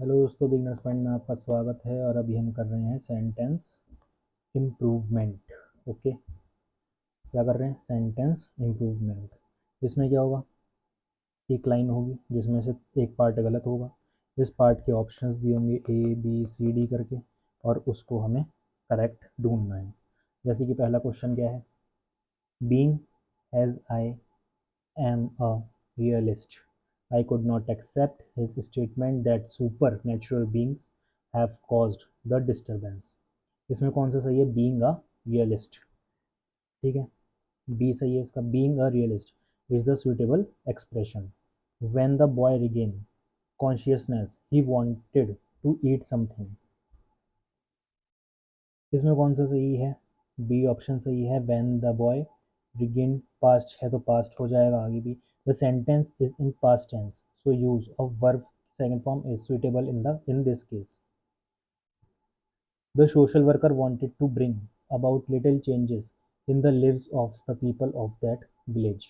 Hello दोस्तों, beginners point में आपका स्वागत है। और अभी हम कर रहे हैं सेंटेंस इम्प्रूवमेंट। ओके, क्या कर रहे हैं? Sentence improvement. इसमें क्या होगा? एक लाइन होगी जिसमें से एक पार्ट गलत होगा। इस पार्ट के ऑप्शंस दिए होंगे ए बी सी डी करके, और उसको हमें करेक्ट ढूंढना है। जैसे कि पहला क्वेश्चन क्या है? Being as I am a realist. I could not accept his statement that supernatural beings have caused the disturbance. इसमें कौन सा सही है? Being a realist. ठीक है, बी सही है इसका। Being a realist is the suitable expression. When the boy regain consciousness he wanted to eat something. इसमें कौन सा सही है? बी ऑप्शन सही है। When the boy regain, past है तो पास्ट हो जाएगा आगे भी। The sentence is in past tense, so use of verb second form is suitable in this case. The social worker wanted to bring about little changes in the lives of the people of that village.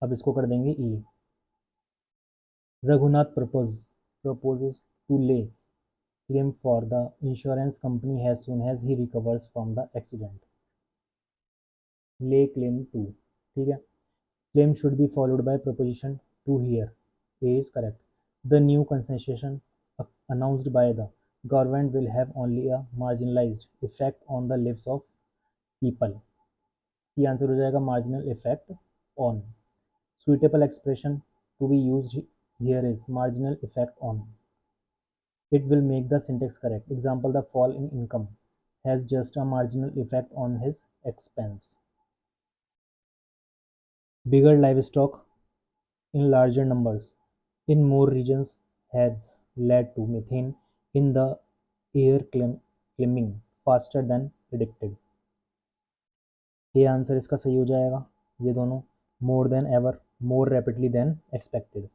अब इसको कर देंगे ई। Raghunath proposes to lay claim for the insurance company as soon as he recovers from the accident. Lay claim to, ठीक है। Claim should be followed by preposition to here. A is correct. The new concession announced by the government will have only a marginalized effect on the lives of people. The answer हो जाएगा marginal effect on. Suitable expression to be used here is marginal effect on. It will make the syntax correct. Example: the fall in income has just a marginal effect on his expense. Bigger livestock in larger numbers in more regions has led to methane in the air climbing faster than predicted. ये answer इसका सही हो जाएगा, ये दोनों। More than ever, मोर rapidly then expected.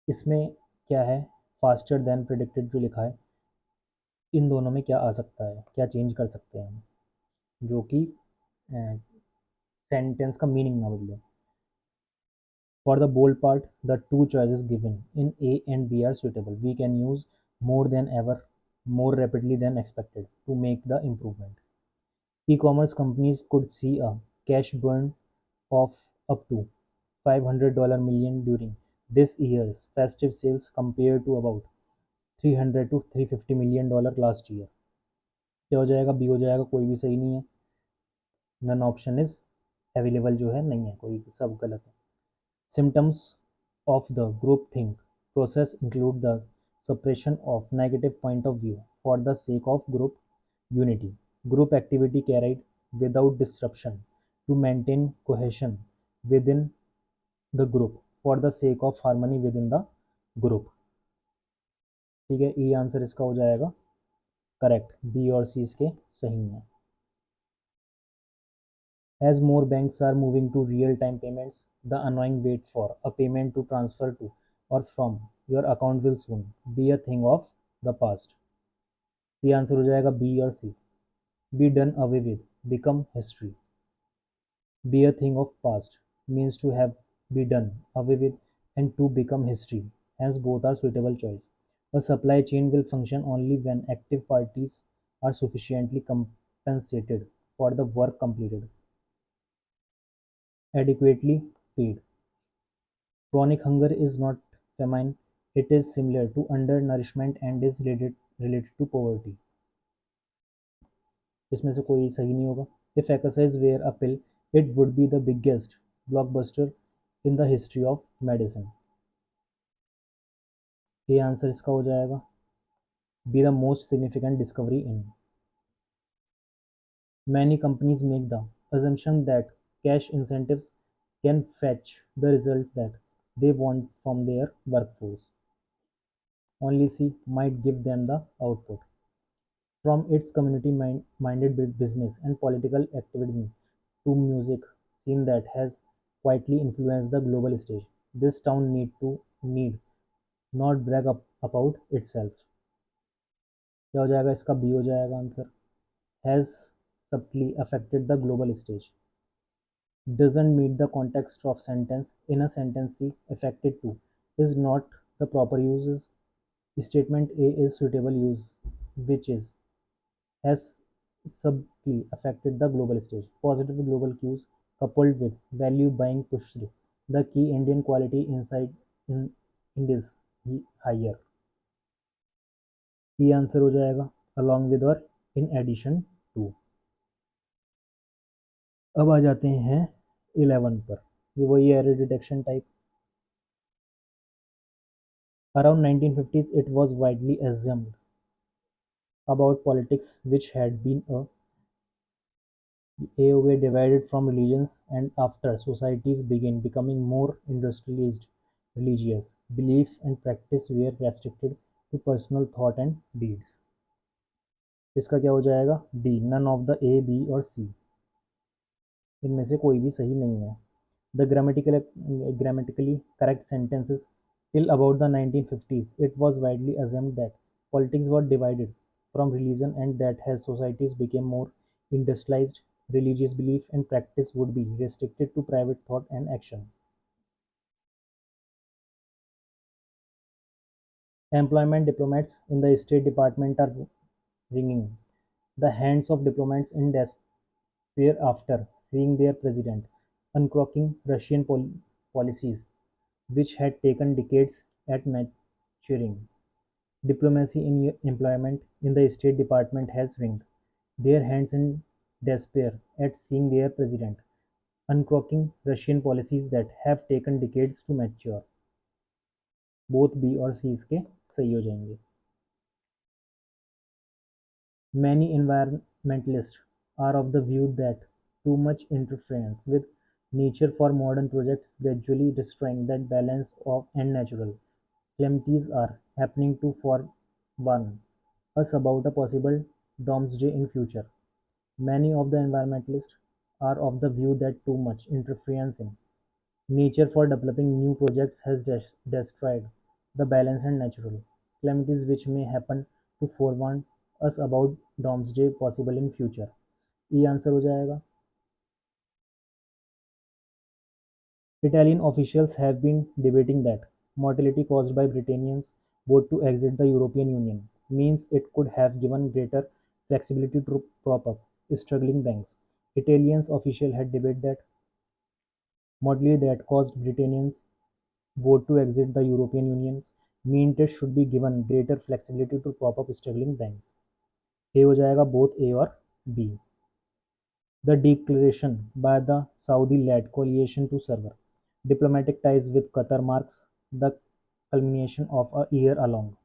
इसमें क्या है? फास्टर देन प्रिडिक्टेड जो लिखा है, इन दोनों में क्या आ सकता है, क्या चेंज कर सकते हैं हम, जो कि सेंटेंस का मीनिंग ना बदले। For the bold part, the two choices given in A and B are suitable. We can use more than ever, more rapidly than expected to make the improvement. E-commerce companies could see a cash burn of up to $500 million during this year's festive sales compared to about 300 to $350 million last year. क्या हो जाएगा? B हो जाएगा, कोई भी सही नहीं है। नन ऑप्शन इज अवेलेबल जो है नहीं है, कोई सब गलत है। Symptoms of the groupthink process include the suppression of negative point of view for the sake of group unity, group activity carried without disruption to maintain cohesion within the group for the sake of harmony within the group। ठीक है, ई answer इसका हो जाएगा correct. B और सी इसके सही हैं। As more banks are moving to real-time payments, the annoying wait for a payment to transfer to or from your account will soon be a thing of the past। C answer हो जाएगा B और सी। Be done away with, become history। Be a thing of past means to have be done away with and to become history. Hence both are suitable choice। A supply chain will function only when active parties are sufficiently compensated for the work completed, adequately paid। Chronic hunger is not famine, it is similar to undernourishment and is related to poverty। इसमें से कोई सही नहीं होगा। If exercise were a pill, it would be the biggest blockbuster in the history of medicine। ये answer इसका हो जाएगा be the most significant discovery in। Many companies make the assumption that cash incentives can fetch the result that they want from their workforce. Only C might give them the output from its community-minded business and political activism to music scene that has quietly influenced the global stage. This town need not brag about itself। क्या हो जाएगा इसका? B हो जाएगा answer. Has subtly affected the global stage। Doesn't meet the context of sentence in a sentence C affected to is not The proper use is statement A is suitable use, which is has subtly affected the global stage. Positive global cues coupled with value buying pushed the key Indian quality inside in Indies higher. ये answer हो जाएगा along with और in addition to. अब आ जाते हैं 11 पर. ये वही error detection type. Around 1950s, it was widely assumed about politics which had been a way divided from religions, and after societies began becoming more industrialized, religious belief and practice were restricted to personal thought and deeds. इसका क्या हो जाएगा? D. None of the A, B और C. इनमें से कोई भी सही नहीं है. The grammatically correct sentences till about the 1950s, it was widely assumed that politics were divided from religion and that as societies became more industrialized, religious belief and practice would be restricted to private thought and action. Employment diplomats in the State Department are wringing the hands of diplomats in despair after seeing their president uncroaking Russian policies which had taken decades at maturing. Diplomacy in employment in the State Department has wringed their hands in despair at seeing their president uncroaking Russian policies that have taken decades to mature. Both B और C इसके सही हो जाएंगे. Many environmentalists are of the view that too much interference with nature for modern projects gradually destroying that balance of and natural calamities are happening to warn us about a possible doomsday in future. Many of the environmentalists are of the view that too much interference in nature for developing new projects has destroyed the balance and natural calamities which may happen to forewarn us about doomsday possible in future. ये answer हो जाएगा. Italian officials have been debating that mortality caused by Britannia's vote to exit the European Union means it could have given greater flexibility to prop up struggling banks. Italian officials had debated that mortality that caused Britannia's vote to exit the European Union meant it should be given greater flexibility to prop up struggling banks. ये हो जाएगा both A और B. The declaration by the Saudi-led coalition to sever diplomatic ties with Qatar marks the culmination of a year-long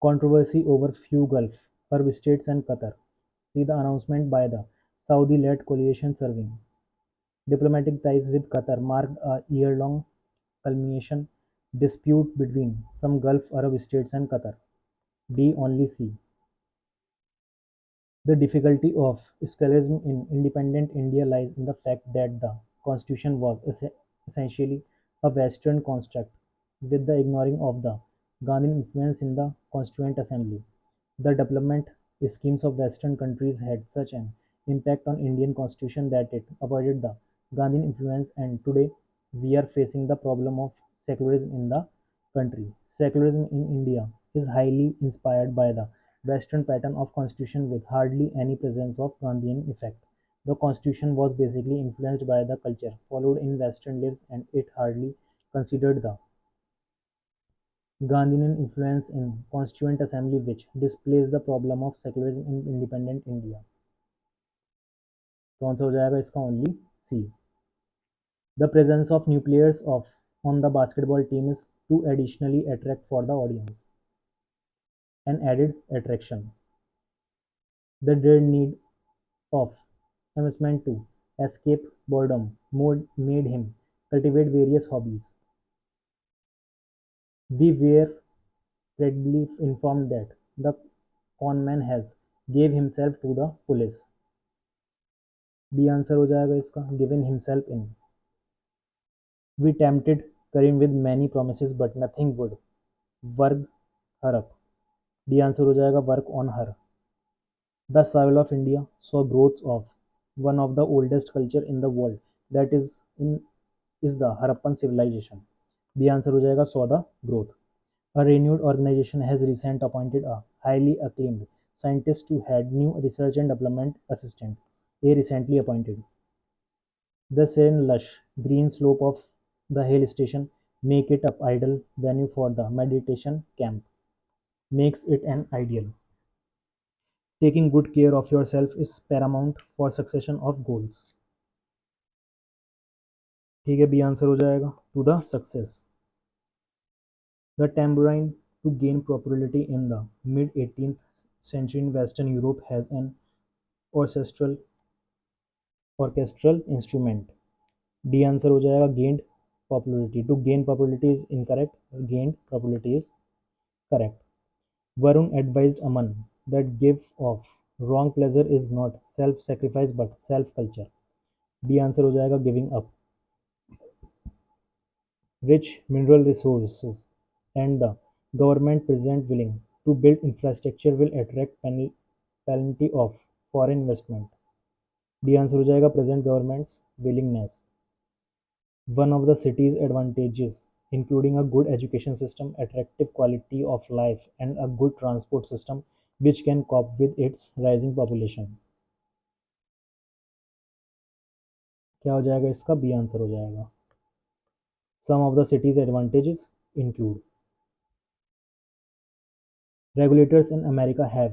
controversy over few Gulf Arab states and Qatar. See the announcement by the Saudi-led coalition severing diplomatic ties with Qatar marked a year-long culmination dispute between some Gulf Arab states and Qatar. D. Only C. The difficulty of secularism in independent India lies in the fact that the constitution was essentially a Western construct, with the ignoring of the Gandhian influence in the Constituent Assembly. The development schemes of Western countries had such an impact on Indian constitution that it avoided the Gandhian influence, and today we are facing the problem of secularism in the country. Secularism in India is highly inspired by the Western pattern of constitution with hardly any presence of Gandhian effect. The constitution was basically influenced by the culture followed in Western lives, and it hardly considered the Gandhian influence in Constituent Assembly which displays the problem of secularism in independent India. कौन सा हो जाएगा इसका? Only C. The presence of new players on the basketball team is to additionally attract for the audience. An added attraction. The dread need of amusement to escape boredom made him cultivate various hobbies. We were credibly informed that the conman has gave himself to the police. B answer हो जाएगा इसका. Given himself in. We tempted Karim with many promises but nothing would work her up. D answer हो जाएगा work on her. The soil of India saw growth of one of the oldest culture in the world, that is the Harappan civilization. B answer हो जाएगा saw the growth. A renewed organization has recently appointed a highly acclaimed scientist to head new research and development assistant. A recently appointed. The serene lush green slope of the hill station make it an ideal venue for the meditation camp. Makes it an ideal. Taking good care of yourself is paramount for succession of goals. ठीक है B answer हो जाएगा to the success. The tambourine, to gain popularity in the mid-18th century in Western Europe, has an orchestral orchestral instrument. D answer हो जाएगा gained popularity. To gain popularity is incorrect. Gained popularity is correct. Varun advised Aman that give of wrong pleasure is not self-sacrifice but self-culture. D answer हो जाएगा giving up. Rich mineral resources and the government present willing to build infrastructure will attract plenty of foreign investment. The answer हो जाएगा present government's willingness. One of the city's advantages, including a good education system, attractive quality of life, and a good transport system which can cope with its rising population. क्या हो जाएगा इसका B answer हो जाएगा. Some of the city's advantages include regulators in America have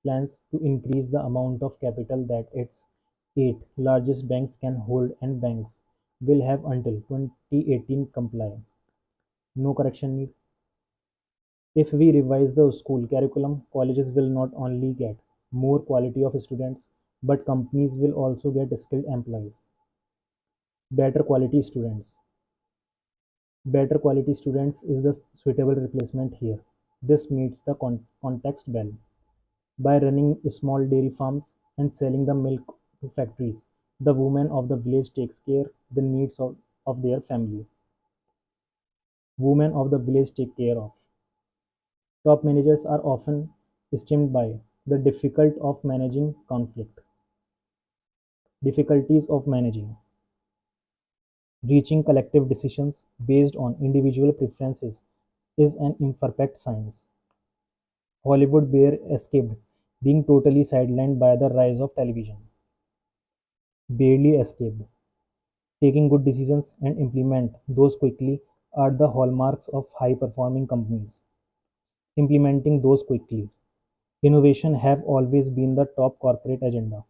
plans to increase the amount of capital that its eight largest banks can hold, and banks will have until 2018 comply. No correction need. If we revise the school curriculum, colleges will not only get more quality of students, but companies will also get skilled employees. Better quality students. Better quality students is the suitable replacement here. This meets the context well. By running small dairy farms and selling the milk to factories, the women of the village takes care the needs of their family. Women of the village take care of. Top managers are often esteemed by the difficulties of managing, reaching collective decisions based on individual preferences is an imperfect science. Hollywood bear escaped being totally sidelined by the rise of television. Barely escaped. Taking good decisions and implement those quickly are the hallmarks of high performing companies. Implementing those quickly. Innovation have always been the top corporate agenda.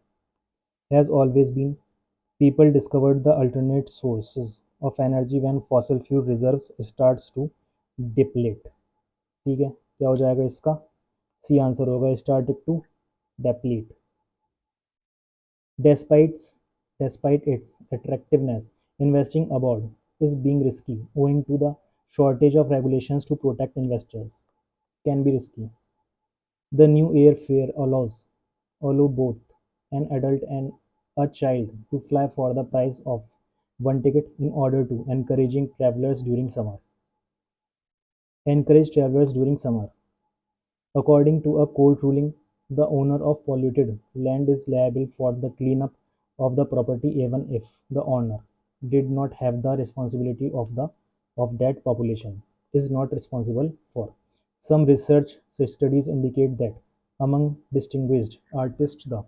Has always been. People discovered the alternate sources of energy when fossil fuel reserves starts to deplete. ठीक है क्या हो जाएगा इसका C answer होगा started to deplete. Despite despite its attractiveness, investing abroad is being risky owing to the shortage of regulations to protect investors. Can be risky. The new airfare allow both an adult and a child to fly for the price of one ticket in order to encourage travelers during summer. According to a court ruling, the owner of polluted land is liable for the cleanup of the property even if the owner did not have the responsibility of that population is not responsible for. Some research studies indicate that among distinguished artists the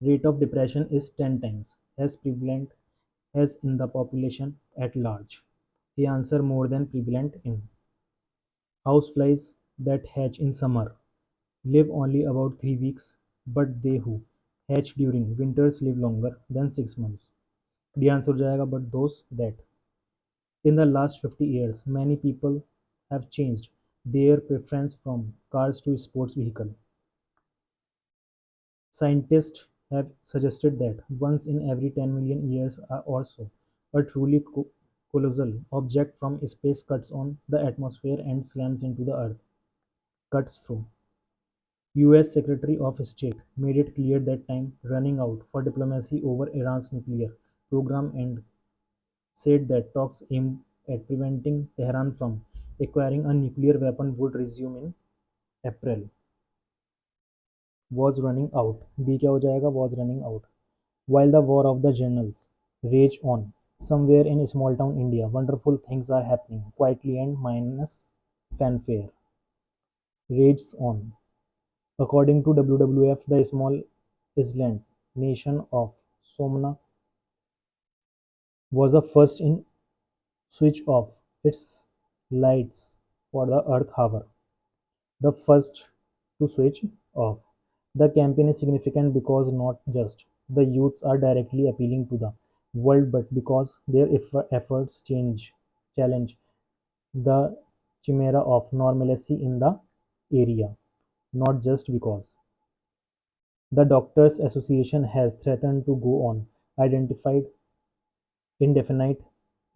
rate of depression is 10 times as prevalent as in the population at large. The answer more than prevalent in houseflies that hatch in summer live only about 3 weeks, but they who hatch during winters live longer than 6 months. The answer हो जाएगा but those that in the last 50 years many people have changed their preference from cars to sports vehicle. Scientists have suggested that once in every 10 million years or so, a truly colossal object from space cuts on the atmosphere and slams into the Earth. Cuts through. US Secretary of State made it clear that time running out for diplomacy over Iran's nuclear program and said that talks aimed at preventing Tehran from acquiring a nuclear weapon would resume in April. Was running out. B क्या हो जाएगा was running out. While the war of the generals raged on, Somewhere in small town India, wonderful things are happening quietly and minus fanfare. Rages on. According to WWF, the small island nation of Somna was the first in switch off its lights for the Earth hour. The first to switch off. The campaign is significant because not just the youths are directly appealing to the world, but because their efforts challenge the chimera of normalcy in the area, not just because the Doctors Association has threatened to go on identified indefinite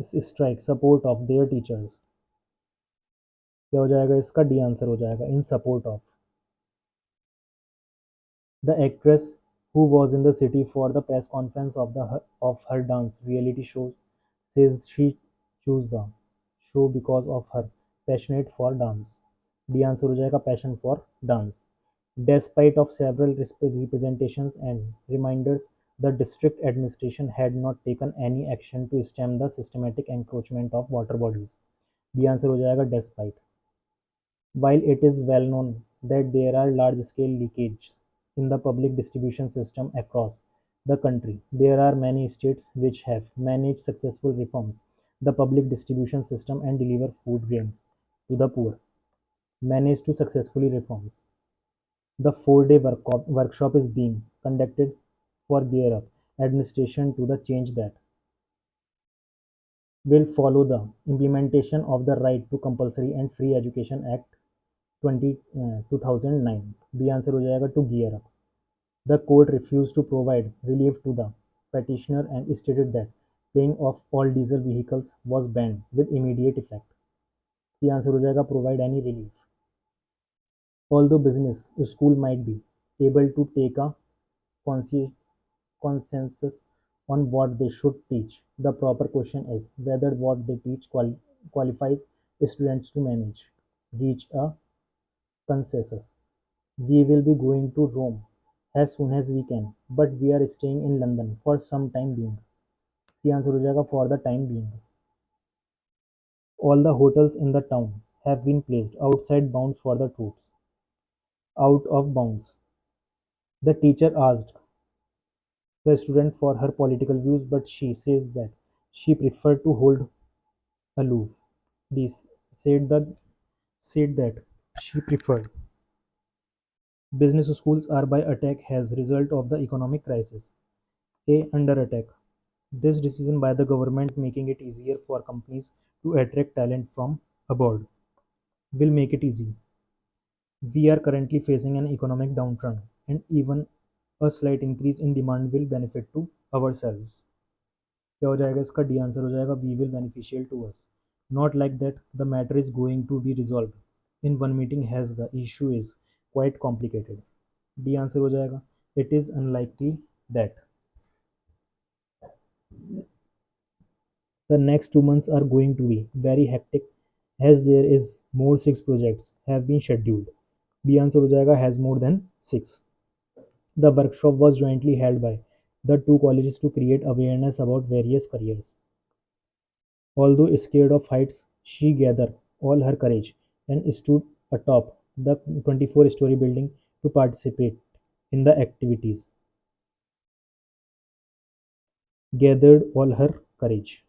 strike support of their teachers. क्या हो जाएगा इसका D answer हो जाएगा इन support of the actress who was in the city for the press conference of her dance reality show says she chose the show because of her passionate for dance. The answer हो जाएगा passion for dance. Despite of several representations and reminders, the district administration had not taken any action to stem the systematic encroachment of water bodies. The answer हो जाएगा despite. While it is well known that there are large-scale leakages in the public distribution system across the country, there are many states which have managed successful reforms the public distribution system and deliver food grains to the poor. Managed to successfully reforms. The four-day workshop is being conducted for Gear Up administration to the change that will follow the implementation of the Right to Compulsory and Free Education Act 2009. The answer हो जाएगा to gear up. The court refused to provide relief to the petitioner and stated that paying off all diesel vehicles was banned with immediate effect. The answer हो जाएगा provide any relief. Although business school might be able to take a consensus on what they should teach, the proper question is whether what they teach qualifies students to manage, reach a consensus. We will be going to Rome as soon as we can, but we are staying in London for some time being. C answer हो जाएगा for the time being. All the hotels in the town have been placed outside bounds for the troops. Out of bounds. The teacher asked the student for her political views, but she says that she preferred to hold aloof. This said that she preferred. Business schools are by attack as result of the economic crisis. A. Under attack. This decision by the government making it easier for companies to attract talent from abroad will make it easy. We are currently facing an economic downturn, and even a slight increase in demand will benefit to ourselves. क्या हो जाएगा इसका D answer हो जाएगा we will beneficial to us not like that the matter is going to be resolve in one meeting has the issue is quite complicated D answer हो जाएगा it is unlikely that the next 2 months are going to be very hectic as there is more 6 projects have been scheduled. The answer हो जाएगा has more than 6. The workshop was jointly held by the two colleges to create awareness about various careers. Although scared of heights, she gathered all her courage and stood atop the 24-story building to participate in the activities. Gathered all her courage.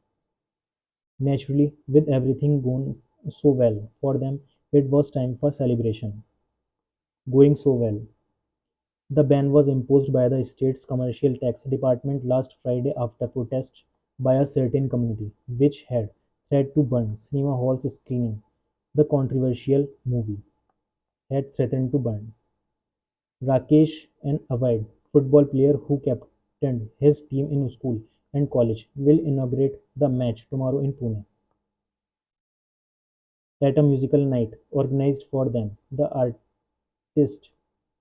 Naturally, with everything going so well for them, it was time for celebration. Going so well. The ban was imposed by the state's commercial tax department last Friday after protests by a certain community, which had threatened to burn cinema halls screening the controversial movie. Had threatened to burn. Rakesh, an avid football player who captained his team in school and college, will inaugurate the match tomorrow in Pune. At a musical night organized for them, the artist,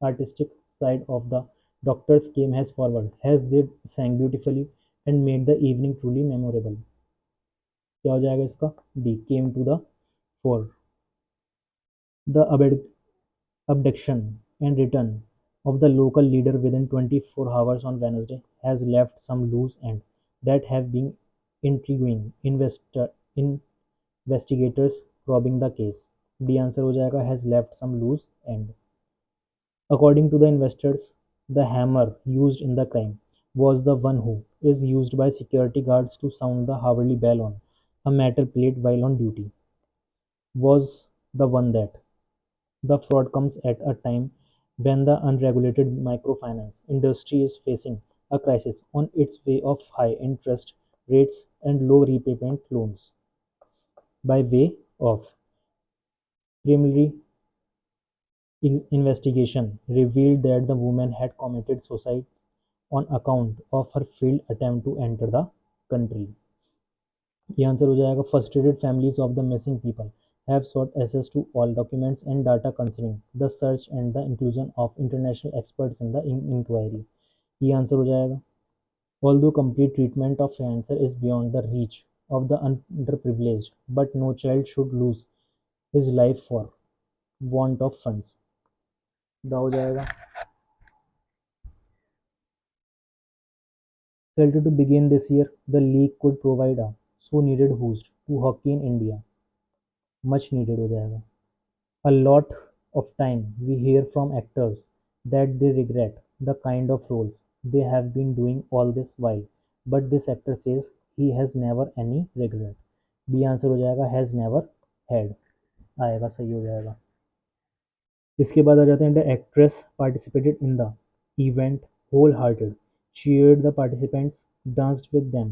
artistic side of the Doctors came as forward, as they sang beautifully and made the evening truly memorable. क्या हो जाएगा इसका D came to the fore. The abduction and return of the local leader within 24 hours on Wednesday has left some loose ends that have been intriguing investigators probing the case. D answer हो जाएगा has left some loose end. According to the investors, the hammer used in the crime was the one who is used by security guards to sound the hourly bell on a metal plate while on duty. Was the one that the fraud comes at a time when the unregulated microfinance industry is facing a crisis on its way of high interest rates and low repayment loans. By way of preliminary investigation revealed that the woman had committed suicide on account of her failed attempt to enter the country. ये answer हो जाएगा frustrated families of the missing people have sought access to all documents and data concerning the search and the inclusion of international experts in the inquiry. ये answer हो जाएगा although complete treatment of cancer is beyond the reach of the underprivileged, but no child should lose his life for want of funds. दा हो जाएगा. Slated to begin this year, the league could provide a so-needed boost to hockey in India. Much needed हो जाएगा. A lot of time we hear from actors that they regret the kind of roles they have been doing all this while, but this actor says he has never any regret. B answer हो जाएगा has never had. आएगा सही हो जाएगा. इसके बाद आ जाते हैं the actress participated in the event whole hearted cheered the participants, danced with them,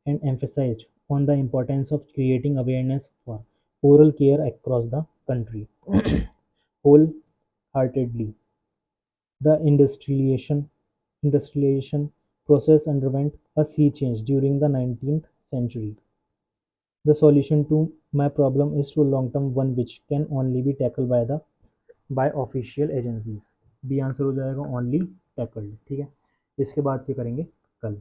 and emphasized on the importance of creating awareness for oral care across the country. Wholeheartedly, the industrialization process underwent a sea change during the 19th century. The solution to my problem is too long-term one which can only be tackled by official agencies. B answer हो जाएगा only tackled. ठीक है, इसके बाद क्या करेंगे कल.